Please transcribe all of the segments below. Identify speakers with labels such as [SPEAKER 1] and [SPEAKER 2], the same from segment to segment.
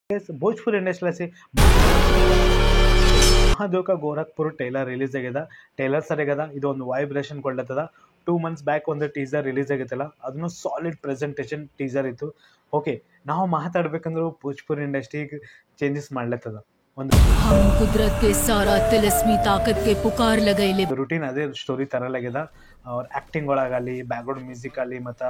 [SPEAKER 1] Bhojpuri industry से महादेव का Gorakhpur trailer release ಆಗ್ಯದ. ಟ್ರೇಲರ್ ಸರಿಯಾಗದ, ಇದು ಒಂದು ವೈಬ್ರೇಷನ್ ಕೊಡ್ಲತ್ತದ. 2 months ಬ್ಯಾಕ್ ಒಂದು ಟೀಸರ್ ರಿಲೀಸ್ ಆಗೈತಲ್ಲ, ಅದನ್ನು ಸಾಲಿಡ್ ಪ್ರೆಸೆಂಟೇಷನ್ ಟೀಸರ್ ಇತ್ತು. ಓಕೆ, ನಾವು ಮಾತಾಡ್ಬೇಕಂದ್ರೆ ಭೋಜ್ಪುರಿ ಇಂಡಸ್ಟ್ರಿಗೆ ಚೇಂಜಸ್ ಮಾಡ್ಲತ್ತದ. ಒಂದು
[SPEAKER 2] ಕುದರತ್ ಕೆ ಸಾರಾ ತಿಲಿಸ್ಮಿ ತಾಕತ್ ಕೆ ಪುಕಾರ್ ಲಗೈಲೆ
[SPEAKER 1] ರೂಟೀನ್ ಅದೇ ಸ್ಟೋರಿ ತರಲಾಗ್ಯದ. ಅವ್ರ ಆ್ಯಕ್ಟಿಂಗ್ ಒಳಗಾಗಲಿ, ಬ್ಯಾಕ್ಗ್ರೌಂಡ್ ಮ್ಯೂಸಿಕ್ ಆಗಲಿ, ಮತ್ತು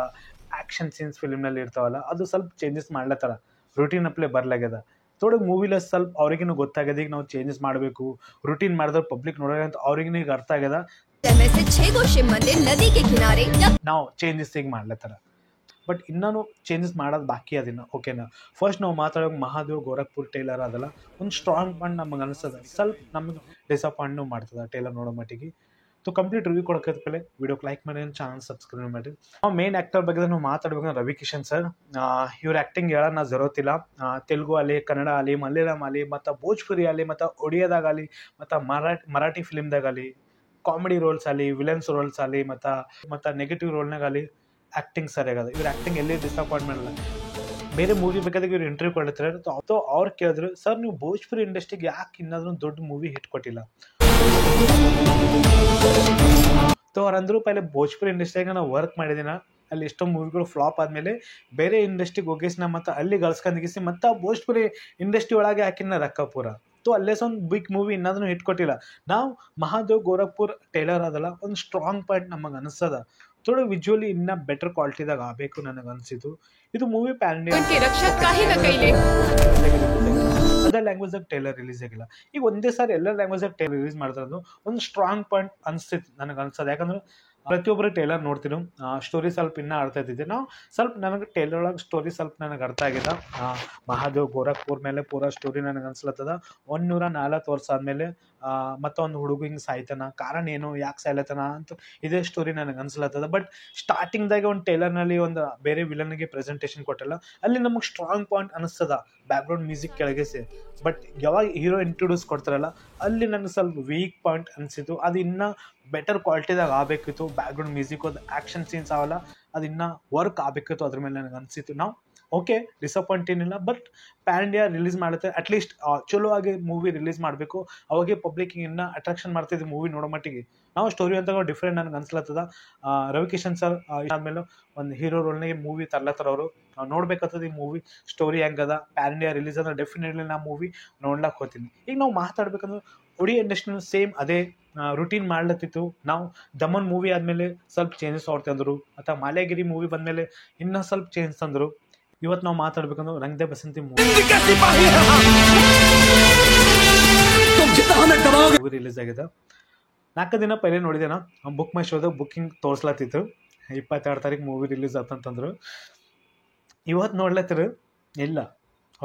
[SPEAKER 1] ಆ್ಯಕ್ಷನ್ ಸೀನ್ಸ್ ಫಿಲ್ಮ್ನಲ್ಲಿ ಇರ್ತಾವಲ್ಲ, ಅದು ಸ್ವಲ್ಪ ಚೇಂಜಸ್ ಮಾಡ್ಲತ್ತಾರ. ರೂಟೀನ್ ಅಪ್ಲೇ ಬರ್ಲಾಗ್ಯದ. ಥೋಡೆ ಮೂವಿಲ ಸ್ವಲ್ಪ ಅವ್ರಿಗೂ ಗೊತ್ತಾಗ್ಯದ, ಈಗ ನಾವು ಚೇಂಜಸ್ ಮಾಡಬೇಕು, ರೂಟೀನ್ ಮಾಡಿದ್ರೆ ಪಬ್ಲಿಕ್ ನೋಡೋಣ ಅಂತ ಅವ್ರಿಗೂ ಈಗ ಅರ್ಥ ಆಗ್ಯದ. ನಾವು ಚೇಂಜಸ್ ಈಗ ಮಾಡ್ಲತ್ತಾರ. ಬಟ್ ಇನ್ನೂ ಚೇಂಜಸ್ ಮಾಡೋದು ಬಾಕಿ ಅದಿನ್ನ. ಓಕೆನಾ, ಫಸ್ಟ್ ನಾವು ಮಾತಾಡೋ ಮಹಾದೇವ್ ಗೋರಖ್ಪುರ್ ಟೇಲರ್ ಅದಲ್ಲ, ಒಂದು ಸ್ಟ್ರಾಂಗ್ ಪಾಯಿಂಟ್ ನಮಗೆ ಅನಿಸ್ತದೆ. ಸ್ವಲ್ಪ ನಮಗೆ ಡಿಸಪಾಯಿಂಟ್ನೂ ಮಾಡ್ತದೆ ಟೇಲರ್ ನೋಡೋ ಮಟ್ಟಿಗೆ. ಸೊ ಕಂಪ್ಲೀಟ್ ರಿವ್ಯೂ ಕೊಡೋಕೆ ಪಹಲೆ ವಿಡಿಯೋಕ್ಕೆ ಲೈಕ್ ಮಾಡಿ, ಚಾನಲ್ ಸಬ್ಸ್ಕ್ರೈಬ್ ಮಾಡಿ. ನಾವು ಮೇನ್ ಆ್ಯಕ್ಟರ್ ಬಗ್ಗೆ ನಾವು ಮಾತಾಡ್ಬೇಕಂದ್ರೆ ರವಿ ಕಿಶನ್ ಸರ್. ಇವ್ರ ಆ್ಯಕ್ಟಿಂಗ್ ಹೇಳೋಣ ಜರೋತಿಲ್ಲ. ತೆಲುಗು ಆಗಲಿ, ಕನ್ನಡ ಆಗಲಿ, ಮಲಯಾಳಂ ಆಗಲಿ, ಮತ್ತು ಭೋಜ್ಪುರಿ ಆಗಲಿ, ಮತ್ತು ಒಡಿಯಾದಾಗಲಿ, ಮತ್ತು ಮರಾಠಿ ಫಿಲ್ಮ್ದಾಗಲಿ, ಕಾಮಿಡಿ ರೋಲ್ಸ್ ಆಗಲಿ, ವಿಲನ್ಸ್ ರೋಲ್ಸ್ ಆಗಲಿ, ಮತ್ತು ನೆಗೆಟಿವ್ ರೋಲ್ನಾಗಲಿ ಆ್ಯಕ್ಟಿಂಗ್ ಸರಿಯಾಗದ. ಇವ್ರ ಆ್ಯಕ್ಟಿಂಗ್ ಎಲ್ಲಿ ಡಿಸಪಾಯಿಂಟ್ಮೆಂಟ್ ಇಲ್ಲ. ಬೇರೆ ಮೂವಿ ಬೇಕಾದಾಗ ಇವ್ರು ಇಂಟರ್ವ್ಯೂ ಕೊಡ್ತಾರೆ. ಅವ್ರು ಕೇಳಿದ್ರು, ಸರ್ ನೀವು ಭೋಜ್ಪುರಿ ಇಂಡಸ್ಟ್ರಿಗೆ ಯಾಕೆ ಇನ್ನಾದ್ರೂ ದೊಡ್ಡ ಮೂವಿ ಹಿಟ್ ಕೊಟ್ಟಿಲ್ಲ? ಅವ್ರಂದ್ರು ಪೈಲೆ ಭೋಜ್ಪುರಿ ಇಂಡಸ್ಟ್ರಿಯಾಗ ನಾವು ವರ್ಕ್ ಮಾಡಿದಿನ, ಅಲ್ಲಿ ಎಷ್ಟೋ ಮೂವಿಗಳು ಫ್ಲಾಪ್ ಆದಮೇಲೆ ಬೇರೆ ಇಂಡಸ್ಟ್ರಿಗೆ ಹೋಗಿಸಿನ, ಮತ್ತು ಅಲ್ಲಿ ಗಳಿಸ್ಕೊಂಡಿಗಿಸಿ ಮತ್ತು ಭೋಜ್ಪುರಿ ಇಂಡಸ್ಟ್ರಿ ಒಳಗೆ ಹಾಕಿನ ರೊಕ್ಕ ಪೂರ. ಅಲ್ಲೇ ಒಂದು ಬಿಗ್ ಮೂವಿ ಇನ್ನೂ ಹಿಟ್ ಕೊಟ್ಟಿಲ್ಲ. ನಾವು ಮಹಾದೇವ್ ಗೋರಖ್ಪುರ್ ಟೇಲರ್ ಅದಲ್ಲ, ಒಂದು ಸ್ಟ್ರಾಂಗ್ ಪಾಯಿಂಟ್ ನಮಗೆ ಅನಿಸ್ತದ. ಥೋಡೆ ವಿಜುವಲಿ ಇನ್ನೂ ಬೆಟರ್ ಕ್ವಾಲಿಟಿದಾಗ ಆಗಬೇಕು ನನಗೆ ಅನಿಸಿತು. ಇದು ಮೂವಿ ಪ್ಯಾನ್ ಅದರ್ ಲ್ಯಾಂಗ್ವೇಜ್ದಾಗ ಟೇಲರ್ ರಿಲೀಸ್ ಆಗಿಲ್ಲ. ಈಗ ಒಂದೇ ಸಾರಿ ಎಲ್ಲ ಲ್ಯಾಂಗ್ವೇಜ್ದಾಗ ಟೇಲರ್ ರಿಲೀಸ್ ಮಾಡ್ತಾರದು ಒಂದು ಸ್ಟ್ರಾಂಗ್ ಪಾಯಿಂಟ್ ಅನಿಸ್ತಿತ್ತು ನನಗೆ ಅನ್ಸೋದು. ಯಾಕಂದ್ರೆ ಪ್ರತಿಯೊಬ್ಬರು ಟೇಲರ್ ನೋಡ್ತೀವಿ, ಸ್ಟೋರಿ ಸ್ವಲ್ಪ ಇನ್ನೂ ಅರ್ಥ ಆಗ್ತಿದ್ದೆ. ನಾವು ಸ್ವಲ್ಪ ನನಗೆ ಟೇಲರ್ ಒಳಗೆ ಸ್ಟೋರಿ ಸ್ವಲ್ಪ ನನಗೆ ಅರ್ಥ ಆಗಿದೆ. ಮಹಾದೇವ್ ಗೋರಖ್ಪುರ್ ಮೇಲೆ ಪೂರಾ ಸ್ಟೋರಿ ನನಗೆ ಅನ್ಸ್ಲತ್ತದ. 104 ವರ್ಷ ಆದಮೇಲೆ ಮತ್ತೊಂದು ಹುಡುಗ ಹಿಂಗೆ ಸಾಯ್ತಾನ, ಕಾರಣ ಏನು, ಯಾಕೆ ಸಾಯ್ಲತ್ತಾನ ಅಂತ ಇದೇ ಸ್ಟೋರಿ ನನಗೆ ಅನ್ಸ್ಲತ್ತದ. ಬಟ್ ಸ್ಟಾರ್ಟಿಂಗ್ದಾಗ ಒಂದು ಟೇಲರ್ನಲ್ಲಿ ಒಂದು ಬೇರೆ ವಿಲನ್ಗೆ ಪ್ರೆಸೆಂಟೇಷನ್ ಕೊಟ್ಟಲ್ಲ, ಅಲ್ಲಿ ನಮಗೆ ಸ್ಟ್ರಾಂಗ್ ಪಾಯಿಂಟ್ ಅನಿಸ್ತದ ಬ್ಯಾಕ್ಗ್ರೌಂಡ್ ಮ್ಯೂಸಿಕ್ ಕೆಳಗೆಸಿ. ಬಟ್ ಯಾವಾಗ ಹೀರೋ ಇಂಟ್ರೊಡ್ಯೂಸ್ ಕೊಡ್ತಾರಲ್ಲ, ಅಲ್ಲಿ ನನಗೆ ಸ್ವಲ್ಪ ವೀಕ್ ಪಾಯಿಂಟ್ ಅನಿಸಿತು. ಅದು ಇನ್ನೂ ಬೆಟರ್ ಕ್ವಾಲಿಟಿದಾಗ ಆಗಬೇಕಿತ್ತು. ಬ್ಯಾಕ್ಗ್ರೌಂಡ್ ಮ್ಯೂಸಿಕ್ ಅದು ಆ್ಯಕ್ಷನ್ ಸೀನ್ಸ್ ಅವಲ್ಲ, ಅದು ಇನ್ನೂ ವರ್ಕ್ ಆಗಬೇಕಿತ್ತು. ಅದ್ರ ಮೇಲೆ ನನಗೆ ಅನಿಸಿತ್ತು. ನಾವು ಓಕೆ, ಡಿಸಪಾಯಿಂಟ್ ಏನಿಲ್ಲ. ಬಟ್ ಪ್ಯಾನ್ ಇಂಡಿಯಾ ರಿಲೀಸ್ ಮಾಡುತ್ತೆ, ಅಟ್ಲೀಸ್ಟ್ ಚಲೋ ಆಗಿ ಮೂವಿ ರಿಲೀಸ್ ಮಾಡಬೇಕು. ಅವಾಗೆ ಪಬ್ಲಿಕ್ಕಿಗೆ ಇನ್ನೂ ಅಟ್ರಾಕ್ಷನ್ ಮಾಡ್ತಿದ್ದೆ ಮೂವಿ ನೋಡೋ ಮಟ್ಟಿಗೆ. ನಾವು ಸ್ಟೋರಿ ಅಂತ ಡಿಫ್ರೆಂಟ್ ನನಗೆ ಅನ್ಸ್ಲತ್ತದ. ರವಿ ಕಿಶನ್ ಸರ್ ಆದಮೇಲೆ ಒಂದು ಹೀರೋ ರೋಲ್ನಾಗೆ ಮೂವಿ ತರ್ಲತ್ತಾರ ಅವರು. ನೋಡ್ಬೇಕಾಗ್ತದೆ ಈ ಮೂವಿ ಸ್ಟೋರಿ ಹೆಂಗದ. ಪ್ಯಾನ್ ಇಂಡಿಯಾ ರಿಲೀಸ್ ಅಂದ್ರೆ ಡೆಫಿನೆಟ್ಲಿ ನಾ ಮೂವಿ ನೋಡ್ಲಕ್ಕೆ ಹೋಗ್ತೀನಿ. ಈಗ ನಾವು ಮಾತಾಡ್ಬೇಕಂದ್ರೆ ಒಡಿಯಾ ಇಂಡಸ್ಟ್ರಿನೂ ಸೇಮ್ ಅದೇ ರೂಟೀನ್ ಮಾಡ್ಲತ್ತಿತ್ತು. ನಾವು ದಮನ್ ಮೂವಿ ಆದಮೇಲೆ ಸ್ವಲ್ಪ ಚೇಂಜಸ್ ಅವ್ರು ತಂದರು, ಅಥವಾ ಮಾಲೆಗಿರಿ ಮೂವಿ ಬಂದಮೇಲೆ ಇನ್ನೂ ಸ್ವಲ್ಪ ಚೇಂಜ್ ತಂದರು. ಇವತ್ತು ನಾವು ಮಾತಾಡ್ಬೇಕಂದ್ರೆ ರಂಗ್ ದೆ ಬಸಂತಿ ಮೂವಿ ರಿಲೀಸ್ ಆಗಿದೆ. 4 ದಿನ ಪೈಲೆ ನೋಡಿದೆ ನಾ. ಬುಕ್ ಮೈ ಶೋದಾಗ ಬುಕ್ಕಿಂಗ್ ತೋರಿಸ್ಲತ್ತಿತ್ತು, 22 ತಾರೀಕು ಮೂವಿ ರಿಲೀಸ್ ಆತಂತಂದ್ರು. ಇವತ್ತು ನೋಡ್ಲತ್ತಿರು ಇಲ್ಲ.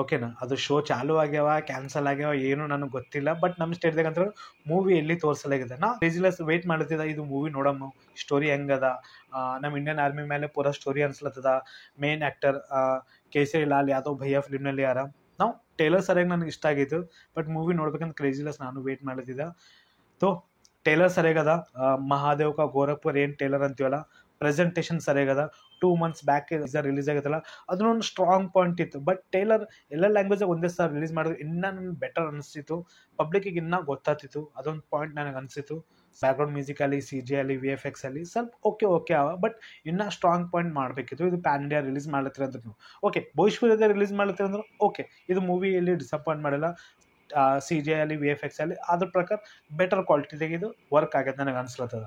[SPEAKER 1] ಓಕೆನಾ, ಅದು ಶೋ ಚಾಲು ಆಗ್ಯಾವ, ಕ್ಯಾನ್ಸಲ್ ಆಗ್ಯಾವ, ಏನೂ ನನಗೆ ಗೊತ್ತಿಲ್ಲ. ಬಟ್ ನಮ್ಮ ಸ್ಟೇಟ್ದಾಗ ಅಂತ ಮೂವಿ ಎಲ್ಲಿ ತೋರಿಸಲಾಗಿದೆ. ನಾ ರೇಜಿಲೆಸ್ ವೆಯ್ಟ್ ಮಾಡ್ತಿದ್ದ, ಇದು ಮೂವಿ ನೋಡಮ್ಮ, ಸ್ಟೋರಿ ಹೆಂಗದ, ನಮ್ಮ ಇಂಡಿಯನ್ ಆರ್ಮಿ ಮೇಲೆ ಪೂರಾ ಸ್ಟೋರಿ ಅನ್ಸ್ಲತ್ತದ. ಮೇನ್ ಆ್ಯಕ್ಟರ್ ಕೇಸರಿ ಲಾಲ್ ಯಾದವ್ ಭಯ್ಯ ಫಿಲ್ಮ್ನಲ್ಲಿ ಯಾರ. ನಾವು ಟೇಲರ್ ಸರಿಯಾಗಿ ನನಗೆ ಇಷ್ಟ ಆಗಿತ್ತು. ಬಟ್ ಮೂವಿ ನೋಡ್ಬೇಕಂತ ಕ್ರೇಜಿಲೆಸ್ ನಾನು ವೆಯ್ಟ್ ಮಾಡ್ತಿದ್ದೆ. ತೋ ಟೇಲರ್ ಸರಿಯಾಗದ. ಮಹಾದೇವ್ ಕಾ ಗೋರಖ್ಪುರ್ ಏನು ಟೇಲರ್ ಅಂತೀವಲ್ಲ, ಪ್ರೆಸೆಂಟೇಷನ್ ಸರಿಯಾಗದ. 2 months ಬ್ಯಾಕ್ ರಿಲೀಸ್ ಆಗೈತಲ್ಲ, ಅದನ್ನೊಂದು ಸ್ಟ್ರಾಂಗ್ ಪಾಯಿಂಟ್ ಇತ್ತು. ಬಟ್ ಟೇಲರ್ ಎಲ್ಲ ಲ್ಯಾಂಗ್ವೇಜಾಗ ಒಂದೇ ಸಾರಿ ರಿಲೀಸ್ ಮಾಡಿದ್ರೆ ಇನ್ನೂ ನನಗೆ ಬೆಟರ್ ಅನಿಸ್ತಿತ್ತು, ಪಬ್ಲಿಕ್ಕಿಗೆ ಇನ್ನೂ ಗೊತ್ತಾಗ್ತಿತ್ತು. ಅದೊಂದು ಪಾಯಿಂಟ್ ನನಗೆ ಅನಿಸಿತ್ತು. ಬ್ಯಾಕ್ಗ್ರೌಂಡ್ ಮ್ಯೂಸಿಕ್ ಅಲ್ಲಿ, CG ಅಲ್ಲಿ, VFX ಅಲ್ಲಿ ಸ್ವಲ್ಪ ಓಕೆ ಅವ. ಬಟ್ ಇನ್ನೂ ಸ್ಟ್ರಾಂಗ್ ಪಾಯಿಂಟ್ ಮಾಡಬೇಕಿತ್ತು. ಇದು ಪ್ಯಾನ್ ಇಂಡಿಯಾ ರಿಲೀಸ್ ಮಾಡ್ಲತ್ತೀರ ಅಂದ್ರೆ ನೀವು ಓಕೆ, ಭೋಜ್ಪುರಿಯಾಗ ರಿಲೀಸ್ ಮಾಡ್ಲತ್ತೀರ ಅಂದ್ರೆ ಓಕೆ, ಇದು ಮೂವಿಯಲ್ಲಿ ಡಿಸಪಾಯಿಂಟ್ ಮಾಡಿಲ್ಲ. CG ಅಲ್ಲಿ, VFX ಅಲ್ಲಿ ಅದ್ರ ಪ್ರಕಾರ ಬೆಟರ್ ಕ್ವಾಲಿಟಿದಾಗ ಇದು ವರ್ಕ್ ಆಗೈತೆ ನನಗೆ ಅನ್ಸ್ಲತ್ತದ.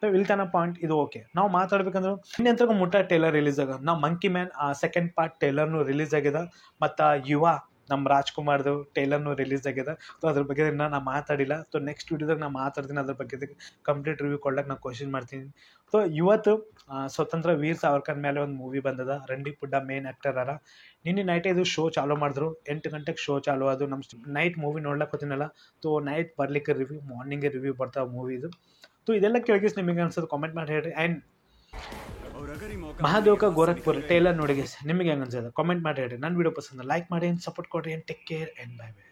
[SPEAKER 1] ಇಲ್ತನ ಪಾಯಿಂಟ್ ಇದು ಓಕೆ. ನಾವು ಮಾತಾಡ್ಬೇಕಂದ್ರೆ ಇನ್ನೆಂತ ಮುಟ್ಟ ಟೇಲರ್ ರಿಲೀಸ್ ಆಗ. ನಾವು ಮಂಕಿ ಮ್ಯಾನ್ ಸೆಕೆಂಡ್ ಪಾರ್ಟ್ ಟೇಲರ್ನು ರಿಲೀಸ್ ಆಗಿದೆ. ಮತ್ತು ಯುವ ನಮ್ಮ ರಾಜ್ಕುಮಾರ್ದು ಟೇಲರ್ನು ರಿಲೀಸ್ ಆಗಿದೆ. ಸೊ ಅದ್ರ ಬಗ್ಗೆ ನಾನು ಮಾತಾಡಿಲ್ಲ. ಸೊ ನೆಕ್ಸ್ಟ್ ವಿಡಿಯೋದಾಗ ನಾನು ಮಾತಾಡ್ತೀನಿ ಅದ್ರ ಬಗ್ಗೆ, ಕಂಪ್ಲೀಟ್ ರಿವ್ಯೂ ಕೊಡ್ಲಿಕ್ಕೆ ನಾನು ಕೋಶಿಶ್ ಮಾಡ್ತೀನಿ. ಸೊ ಇವತ್ತು ಸ್ವತಂತ್ರ ವೀರ್ ಸಾವರ್ಕರ್ ಮೇಲೆ ಒಂದು ಮೂವಿ ಬಂದದ. ರಣದೀಪ್ ಹುಡ್ಡ ಮೇನ್ ಆ್ಯಕ್ಟರ್ ಅರ. ನಿನ್ನೆ ನೈಟೇ ಇದು ಶೋ ಚಾಲೂ ಮಾಡಿದ್ರು, 8 ಗಂಟೆಗೆ ಶೋ ಚಾಲು ಅದು. ನಮ್ಮ ನೈಟ್ ಮೂವಿ ನೋಡ್ಲಕ್ಕೆ ಹೋಗ್ತೀನಲ್ಲ, ಸೊ ನೈಟ್ ಬರ್ಲಿಕ್ಕೆ ರಿವ್ಯೂ, ಮಾರ್ನಿಂಗೇ ರಿವ್ಯೂ ಬರ್ತಾವೆ ಮೂವಿದು. ಸೊ ಇದೆಲ್ಲ ಕೇಳಿಸ್ ನಿಮಗೆ ಅನ್ಸೋದು ಕಾಮೆಂಟ್ ಮಾಡಿ ಹೇಳ್ರಿ. ಆ್ಯಂಡ್ ಮಹಾದೇವ್ ಕಾ ಗೋರಖ್ಪುರ್ ಟೇಲರ್ ನೋಡಿ ನಿಮಗೆ ಹೆಂಗೆ ಅನ್ಸೋದು ಕಾಮೆಂಟ್ ಮಾಡಿ ಹೇಳ್ರಿ. ನನ್ನ ವಿಡಿಯೋ ಪಸಂದ ಲೈಕ್ ಮಾಡಿ, ಸಪೋರ್ಟ್ ಕೊಡ್ರಿ. Take care and bye bye.